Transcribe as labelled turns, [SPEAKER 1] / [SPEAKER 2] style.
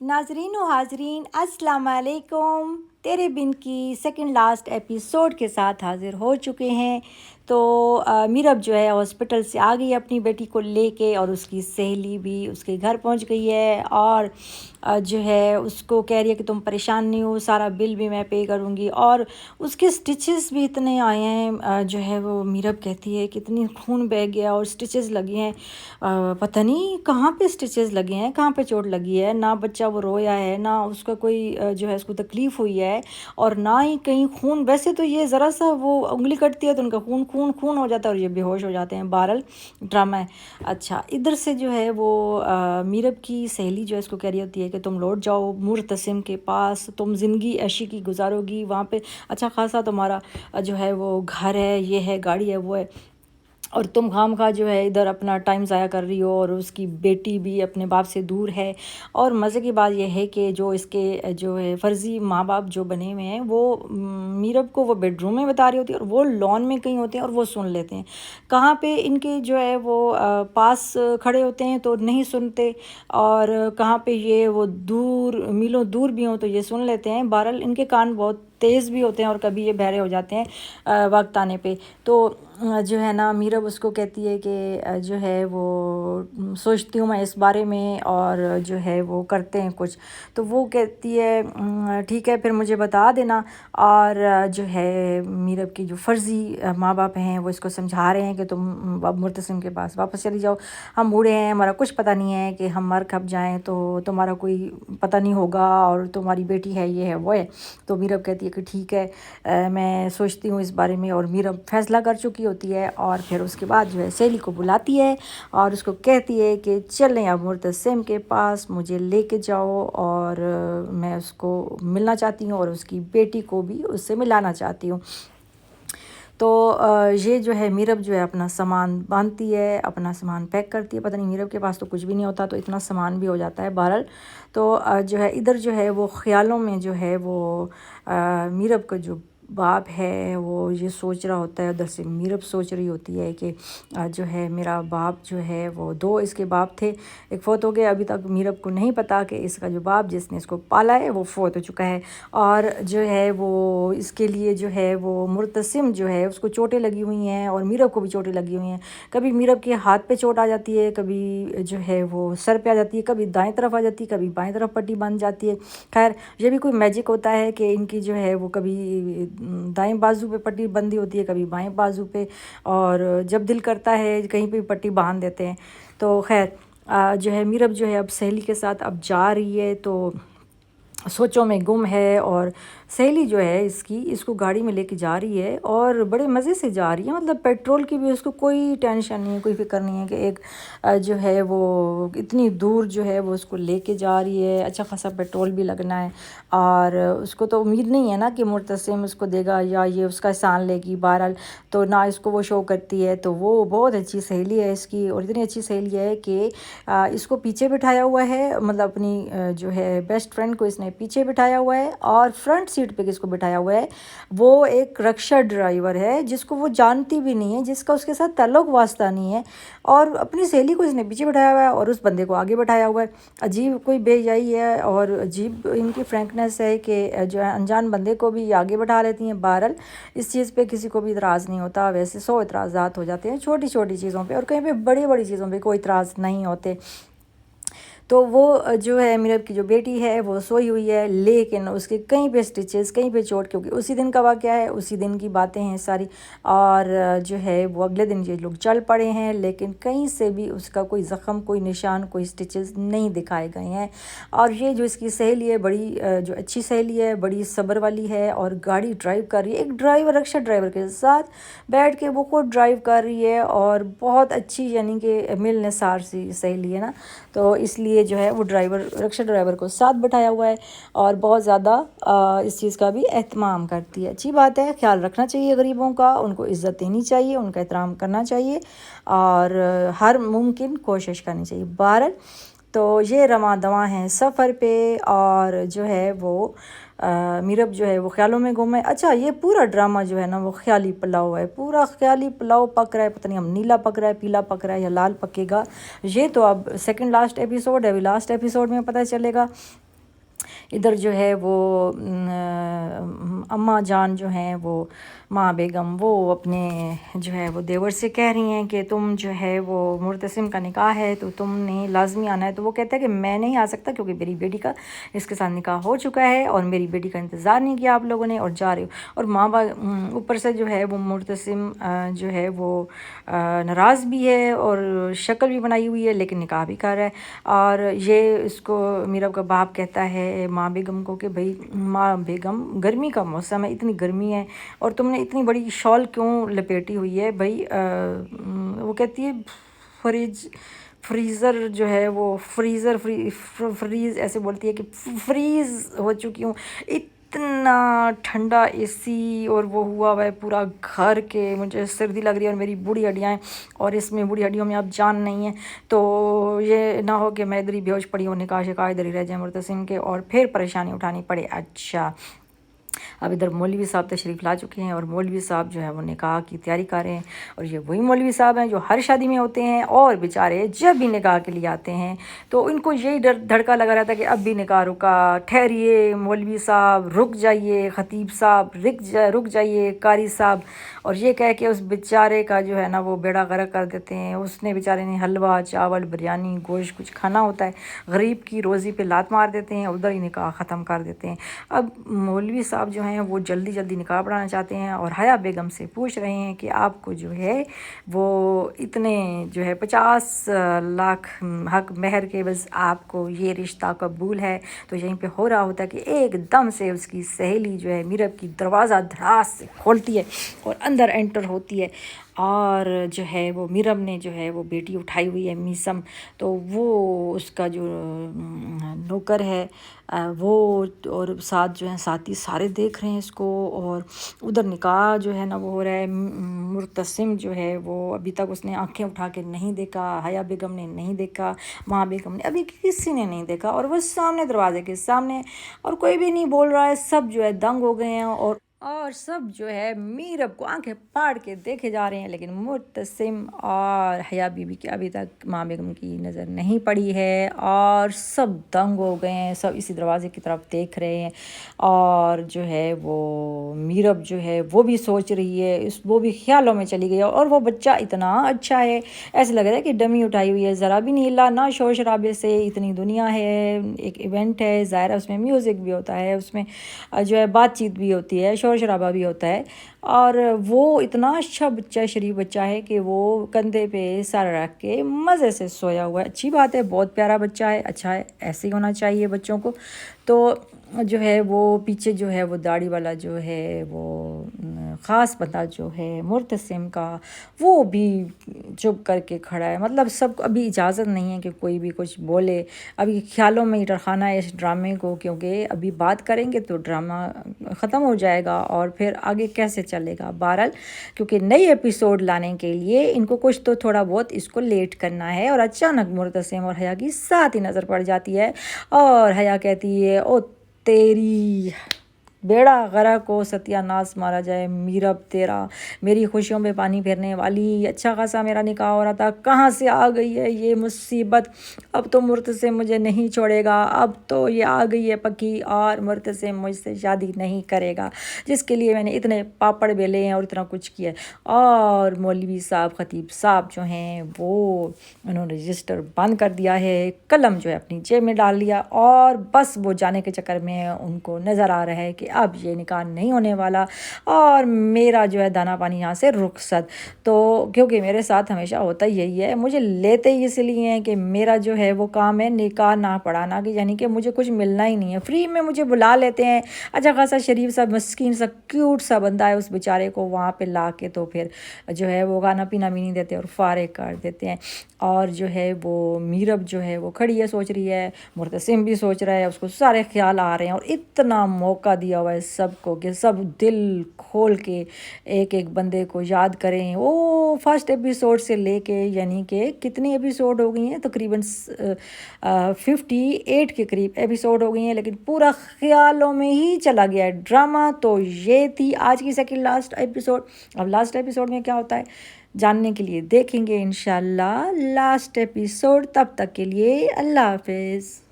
[SPEAKER 1] नाजरीन व हाजरीन अस्सलाम वालेकुम। तेरे बिन की सेकंड लास्ट एपिसोड के साथ हाज़िर हो चुके हैं। तो मीरब जो है हॉस्पिटल से आ गई अपनी बेटी को लेके, और उसकी सहेली भी उसके घर पहुंच गई है, और जो है उसको कह रही है कि तुम परेशान नहीं हो, सारा बिल भी मैं पे करूँगी। और उसके स्टिचेस भी इतने आए हैं, जो है वो मीरब कहती है कि इतनी खून बह गया और स्टिचेस लगे हैं, पता नहीं कहाँ पे स्टिचेस लगे हैं, कहाँ पे चोट लगी है। ना बच्चा वो रोया है, ना उसका कोई जो है उसको तकलीफ़ हुई है, और ना ही कहीं खून। वैसे तो ये ज़रा सा वो उंगली कटती है तो उनका खून खून खून हो जाता है और ये बेहोश हो जाते हैं। बहरहाल ड्रामा है। अच्छा, इधर से जो है वो मीरब की सहेली जो है इसको कह रही होती है कि तुम लौट जाओ मुर्तसिम के पास, तुम ज़िंदगी ऐशी की गुजारोगी वहाँ पे, अच्छा खासा तुम्हारा जो है वो घर है, ये है, गाड़ी है, वो है, और तुम खामखा जो है इधर अपना टाइम ज़ाया कर रही हो। और उसकी बेटी भी अपने बाप से दूर है। और मज़े की बात यह है कि जो इसके जो है फ़र्ज़ी माँ बाप जो बने हुए हैं, वो मीरब को वो बेडरूम में बता रही होती है और वो लॉन में कहीं होते हैं और वो सुन लेते हैं। कहाँ पे इनके जो है वो पास खड़े होते हैं तो नहीं सुनते, और कहाँ पे ये वो दूर मीलों दूर भी हों तो ये सुन लेते हैं। बहरहाल इनके कान बहुत तेज़ भी होते हैं और कभी ये बहरे हो जाते हैं वक्त आने पे। तो जो है ना मीरब उसको कहती है कि जो है वो सोचती हूँ मैं इस बारे में, और जो है वो करते हैं कुछ। तो वो कहती है ठीक है फिर मुझे बता देना। और जो है मीरब की जो फ़र्ज़ी माँ बाप हैं वो इसको समझा रहे हैं कि तुम अब मुर्तसिम के पास वापस चली जाओ, हम बूढ़े हैं, हमारा कुछ पता नहीं है कि हम मर कब जाएँ, तो तुम्हारा कोई पता नहीं होगा, और तुम्हारी बेटी है, ये है, वो है। तो मीरब कहती है कि ठीक है, मैं सोचती हूँ इस बारे में। और मीरब फ़ैसला कर चुकी होती है, और फिर उसके बाद जो है सहेली को बुलाती है और उसको कहती है कि चलें अब मुर्तसिम के पास, मुझे लेके जाओ, और मैं उसको मिलना चाहती हूँ और उसकी बेटी को भी उससे मिलाना चाहती हूँ। तो ये जो है मीरब जो है अपना सामान बांधती है, अपना सामान पैक करती है। पता नहीं मीरब के पास तो कुछ भी नहीं होता तो इतना सामान भी हो जाता है। बहरहाल तो जो है इधर जो है वो ख़्यालों में जो है वो मीरब का जो बाप है वो ये सोच रहा होता है, उधर से मीरब सोच रही होती है कि जो है मेरा बाप जो है वो दो इसके बाप थे, एक फ़ौत हो गया। अभी तक मीरब को नहीं पता कि इसका जो बाप जिसने इसको पाला है वो फ़ौत हो चुका है। और जो है वो इसके लिए जो है वो मुर्तसिम जो है उसको चोटें लगी हुई हैं, और मीरब को भी चोटें लगी हुई हैं। कभी मीरब के हाथ पे चोट आ जाती है, कभी जो है वो सर पे आ जाती है, कभी दाएं तरफ आ जाती है, कभी बाएं तरफ पट्टी बन जाती है। खैर ये भी कोई मैजिक होता है कि इनकी जो है वो कभी दाएं बाजू पे पट्टी बंदी होती है, कभी बाएं बाजू पे, और जब दिल करता है कहीं पे पट्टी बांध देते हैं। तो खैर जो है मीरब जो है अब सहेली के साथ अब जा रही है, तो सोचों में गुम है। और सहेली जो है इसको गाड़ी में लेके जा रही है और बड़े मज़े से जा रही है, मतलब पेट्रोल की भी उसको कोई टेंशन नहीं है, कोई फ़िक्र नहीं है कि एक जो है वो इतनी दूर जो है वो उसको लेके जा रही है, अच्छा खासा पेट्रोल भी लगना है। और उसको तो उम्मीद नहीं है ना कि मुर्तसिम उसको देगा या ये उसका एहसान लेगी। बहरहाल तो ना इसको वो शो करती है। तो वो बहुत अच्छी सहेली है इसकी, और इतनी अच्छी सहेली है कि इसको पीछे बिठाया हुआ है, मतलब अपनी जो है बेस्ट फ्रेंड को इसने पीछे बिठाया हुआ है, और फ्रंट सीट पे किसको बिठाया हुआ है, वो एक रक्षा ड्राइवर है जिसको वो जानती भी नहीं है, जिसका उसके साथ ताल्लुक़ वास्ता नहीं है, और अपनी सहेली को इसने पीछे बिठाया हुआ है और उस बंदे को आगे बिठाया हुआ है। अजीब कोई बेहयाई है और अजीब इनकी फ्रैंकनेस है कि जो है अनजान बंदे को भी आगे बैठा लेती हैं। बहरहाल इस चीज़ पे किसी को भी इतराज़ नहीं होता, वैसे 100 इतराज़ात हो जाते हैं छोटी छोटी चीज़ों पे, और कहीं पे बड़ी बड़ी चीज़ों पे कोई इतराज़ नहीं होते। तो वो जो है मीरब की जो बेटी है वो सोई हुई है, लेकिन उसके कहीं पे स्टिचेस, कहीं पे चोट, क्योंकि उसी दिन का वाक़या है, उसी दिन की बातें हैं सारी। और जो है वो अगले दिन ये लोग चल पड़े हैं, लेकिन कहीं से भी उसका कोई ज़ख़म, कोई निशान, कोई स्टिचेस नहीं दिखाए गए हैं। और ये जो इसकी सहेली है बड़ी जो अच्छी सहेली है, बड़ी सब्र वाली है, और गाड़ी ड्राइव कर रही है, एक ड्राइवर, रक्षा ड्राइवर के साथ बैठ के वो खुद ड्राइव कर रही है, और बहुत अच्छी यानी कि मिलनसार सी सहेली है ना। तो इसलिए जो है वो ड्राइवर, रक्षा ड्राइवर को साथ बैठाया हुआ है, और बहुत ज़्यादा इस चीज़ का भी एहतमाम करती है। अच्छी बात है, ख्याल रखना चाहिए गरीबों का, उनको इज़्ज़त देनी चाहिए, उनका एहतराम करना चाहिए, और हर मुमकिन कोशिश करनी चाहिए। बहरहाल तो ये रवां दवां हैं सफ़र पे, और जो है वो मीरब जो है वो ख्यालों में गुम है। अच्छा, ये पूरा ड्रामा जो है ना वो ख्याली पुलाव है, पूरा ख्याली पुलाव पक रहा है, पता नहीं अब नीला पक रहा है, पीला पक रहा है, या लाल पकेगा, ये तो अब सेकंड लास्ट एपिसोड है, अभी लास्ट एपिसोड में पता चलेगा। ادھر جو ہے وہ اماں جان جو ہیں وہ ماں بیگم وہ اپنے جو ہے وہ دیور سے کہہ رہی ہیں کہ تم جو ہے وہ مرتسم کا نکاح ہے تو تم نے لازمی آنا ہے. تو وہ کہتا ہے کہ میں نہیں آ سکتا کیونکہ میری بیٹی کا اس کے ساتھ نکاح ہو چکا ہے اور میری بیٹی کا انتظار نہیں کیا آپ لوگوں نے اور جا رہے ہو. اور ماں باپ اوپر سے جو ہے وہ مرتسم جو ہے وہ ناراض بھی ہے اور شکل بھی بنائی ہوئی ہے لیکن نکاح بھی کر رہا ہے. اور یہ اس کو میرب کا باپ کہتا ہے ماں بیگم کو کہ بھائی ماں بیگم گرمی کا موسم ہے، اتنی گرمی ہے اور تم نے اتنی بڑی شال کیوں لپیٹی ہوئی ہے بھائی. وہ کہتی ہے فریزر جو ہے وہ فریز ایسے بولتی ہے کہ فریز ہو چکی ہوں، اتنا ٹھنڈا اے سی اور وہ ہوا ہے پورا گھر کے، مجھے سردی لگ رہی ہے اور میری بوڑھی ہڈیاں ہیں اور اس میں بوڑھی ہڈیوں میں اب جان نہیں ہے. تو یہ نہ ہو کہ میں ادھر ہی بیہوش پڑی ہوں، نکاح شکاح ادھر ہی رہ جائیں مرتسم کے اور پھر پریشانی اٹھانی پڑے. اچھا اب ادھر مولوی صاحب تشریف لا چکے ہیں اور مولوی صاحب جو ہے وہ نکاح کی تیاری کر رہے ہیں. اور یہ وہی مولوی صاحب ہیں جو ہر شادی میں ہوتے ہیں اور بیچارے جب بھی نکاح کے لیے آتے ہیں تو ان کو یہی دھڑکا لگا رہتا ہے کہ اب بھی نکاح رکا، ٹھہریے مولوی صاحب رک جائیے، خطیب صاحب رک جائیے، قاری صاحب. اور یہ کہہ کے اس بیچارے کا جو ہے نا وہ بیڑا غرق کر دیتے ہیں. اس نے بیچارے نے حلوہ چاول بریانی گوشت کچھ کھانا ہوتا ہے، غریب کی روزی پہ لات مار دیتے ہیں، ادھر ہی نکاح ختم کر دیتے ہیں. اب مولوی صاحب جو ہیں وہ جلدی جلدی نکاح پڑھانا چاہتے ہیں اور حیا بیگم سے پوچھ رہے ہیں کہ آپ کو جو ہے وہ اتنے جو ہے 50 لاکھ حق مہر کے بس آپ کو یہ رشتہ قبول ہے. تو یہیں پہ ہو رہا ہوتا ہے کہ ایک دم سے اس کی سہیلی جو ہے میرب کی دروازہ دھڑاس سے کھولتی ہے اور اندر انٹر ہوتی ہے. اور جو ہے وہ میرب نے جو ہے وہ بیٹی اٹھائی ہوئی ہے میسم، تو وہ اس کا جو نوکر ہے وہ اور ساتھ جو ہیں ساتھی سارے دیکھ رہے ہیں اس کو. اور ادھر نکاح جو ہے نا وہ ہو رہا ہے. مرتسم جو ہے وہ ابھی تک اس نے آنکھیں اٹھا کے نہیں دیکھا، حیا بیگم نے نہیں دیکھا، ماں بیگم نے، ابھی کسی نے نہیں دیکھا. اور وہ سامنے دروازے کے سامنے اور کوئی بھی نہیں بول رہا ہے. سب جو ہے دنگ ہو گئے ہیں اور سب جو ہے میرب کو آنکھیں پاڑ کے دیکھے جا رہے ہیں. لیکن مرتسم اور حیا بی بی کی ابھی تک ماں بیگم کی نظر نہیں پڑی ہے اور سب دنگ ہو گئے ہیں، سب اسی دروازے کی طرف دیکھ رہے ہیں. اور جو ہے وہ میرب جو ہے وہ بھی سوچ رہی ہے، وہ بھی خیالوں میں چلی گئی. اور وہ بچہ اتنا اچھا ہے، ایسے لگ رہا ہے کہ ڈمی اٹھائی ہوئی ہے، ذرا بھی نہیں ہلا، نہ شور شرابے سے. اتنی دنیا ہے، ایک ایونٹ ہے ظاہر ہے، اس میں میوزک بھی ہوتا ہے، اس میں جو ہے بات چیت بھی ہوتی ہے، شور شرابہ بھی ہوتا ہے. اور وہ اتنا اچھا بچہ، شریف بچہ ہے کہ وہ کندھے پہ سر رکھ کے مزے سے سویا ہوا ہے. اچھی بات ہے، بہت پیارا بچہ ہے، اچھا ہے، ایسے ہی ہونا چاہیے بچوں کو. تو جو ہے وہ پیچھے جو ہے وہ داڑھی والا جو ہے وہ خاص بندہ جو ہے مرتسم کا، وہ بھی چپ کر کے کھڑا ہے. مطلب سب کو ابھی اجازت نہیں ہے کہ کوئی بھی کچھ بولے. ابھی خیالوں میں ہی رکھانا ہے اس ڈرامے کو، کیونکہ ابھی بات کریں گے تو ڈرامہ ختم ہو جائے گا اور پھر آگے کیسے چلے گا. بہرحال کیونکہ نئی ایپیسوڈ لانے کے لیے ان کو کچھ تو تھوڑا بہت اس کو لیٹ کرنا ہے. اور اچانک مرتسم اور حیا کی ساتھ ہی نظر پڑ جاتی ہے اور حیا کہتی ہے او تیری بیڑا غرق ہو، ستیہ ناس مارا جائے، میرب تیرا، میری خوشیوں میں پانی پھیرنے والی، اچھا خاصا میرا نکاح ہو رہا تھا، کہاں سے آ گئی ہے یہ مصیبت. اب تو مرتسم مجھے نہیں چھوڑے گا، اب تو یہ آ گئی ہے پکی اور مرتسم مجھ سے شادی نہیں کرے گا جس کے لیے میں نے اتنے پاپڑ بیلے ہیں اور اتنا کچھ کیا ہے. اور مولوی صاحب خطیب صاحب جو ہیں وہ انہوں نے رجسٹر بند کر دیا ہے، قلم جو ہے اپنی جیب میں ڈال لیا اور بس وہ جانے کے چکر میں ان کو نظر آ رہا ہے کہ اب یہ نکاح نہیں ہونے والا اور میرا جو ہے دانا پانی یہاں سے رخصت. تو کیونکہ میرے ساتھ ہمیشہ ہوتا یہی ہے، مجھے لیتے ہی اس لیے ہیں کہ میرا جو ہے وہ کام ہے نکاح نہ پڑھانا، کہ یعنی کہ مجھے کچھ ملنا ہی نہیں ہے، فری میں مجھے بلا لیتے ہیں. اچھا خاصا شریف سا مسکین سا کیوٹ سا بندہ ہے، اس بیچارے کو وہاں پہ لا کے تو پھر جو ہے وہ کھانا پینا بھی نہیں دیتے اور فارغ کر دیتے ہیں. اور جو ہے وہ میرب جو ہے وہ کھڑی ہے، سوچ رہی ہے، مرتسم بھی سوچ رہا ہے، اس کو سارے خیال آ رہے ہیں. اور اتنا موقع دیا ہوا ہے سب کو کہ سب دل کھول کے ایک ایک بندے کو یاد کریں. وہ فرسٹ ایپیسوڈ سے لے کے یعنی کہ کتنی ایپیسوڈ ہو گئی ہیں، تقریباً 58 کے قریب ایپیسوڈ ہو گئی ہیں، لیکن پورا خیالوں میں ہی چلا گیا ہے ڈرامہ. تو یہ تھی آج کی سیکنڈ لاسٹ ایپیسوڈ. اب لاسٹ ایپیسوڈ میں کیا ہوتا ہے جاننے کے لیے دیکھیں گے انشاءاللہ لاسٹ ایپیسوڈ. تب تک کے لیے اللہ حافظ.